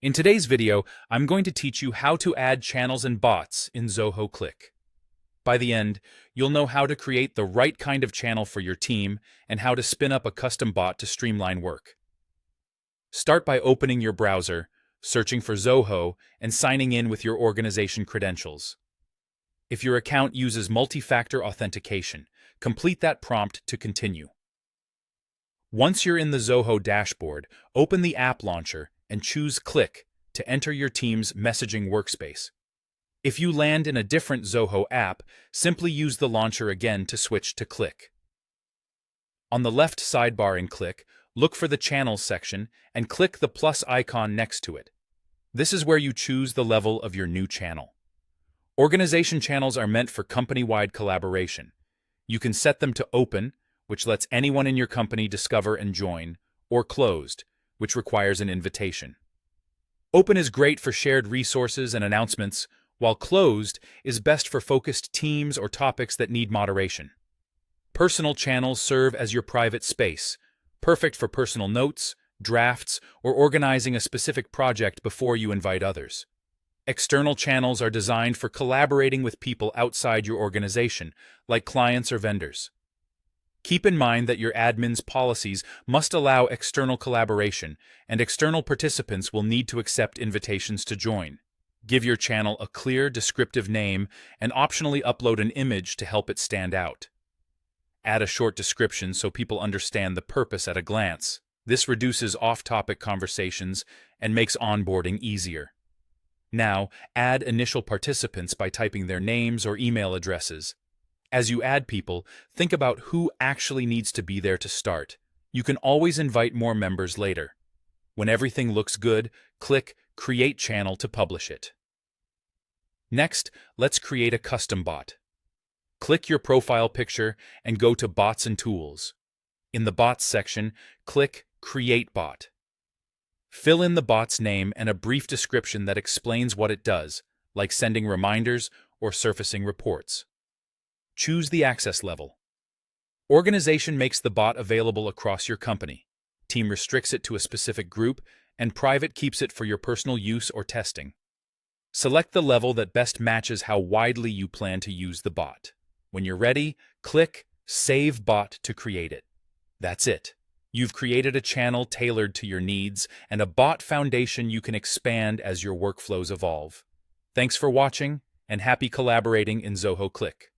In today's video, I'm going to teach you how to add channels and bots in Zoho Cliq. By the end, you'll know how to create the right kind of channel for your team and how to spin up a custom bot to streamline work. Start by opening your browser, searching for Zoho, and signing in with your organization credentials. If your account uses multi-factor authentication, complete that prompt to continue. Once you're in the Zoho dashboard, open the app launcher and choose Cliq to enter your team's messaging workspace. If you land in a different Zoho app, simply use the launcher again to switch to Cliq. On the left sidebar in Cliq, look for the Channels section and click the plus icon next to it. This is where you choose the level of your new channel. Organization channels are meant for company-wide collaboration. You can set them to Open, which lets anyone in your company discover and join, or Closed, which requires an invitation. Open is great for shared resources and announcements, while Closed is best for focused teams or topics that need moderation. Personal channels serve as your private space, perfect for personal notes, drafts, or organizing a specific project before you invite others. External channels are designed for collaborating with people outside your organization, like clients or vendors. Keep in mind that your admin's policies must allow external collaboration, and external participants will need to accept invitations to join. Give your channel a clear, descriptive name, and optionally upload an image to help it stand out. Add a short description so people understand the purpose at a glance. This reduces off-topic conversations and makes onboarding easier. Now, add initial participants by typing their names or email addresses. As you add people, think about who actually needs to be there to start. You can always invite more members later. When everything looks good, click Create Channel to publish it. Next, let's create a custom bot. Click your profile picture and go to Bots and Tools. In the Bots section, click Create Bot. Fill in the bot's name and a brief description that explains what it does, like sending reminders or surfacing reports. Choose the access level. Organization makes the bot available across your company. Team restricts it to a specific group, and private keeps it for your personal use or testing. Select the level that best matches how widely you plan to use the bot. When you're ready, click Save Bot to create it. That's it. You've created a channel tailored to your needs and a bot foundation you can expand as your workflows evolve. Thanks for watching, and happy collaborating in Zoho Cliq.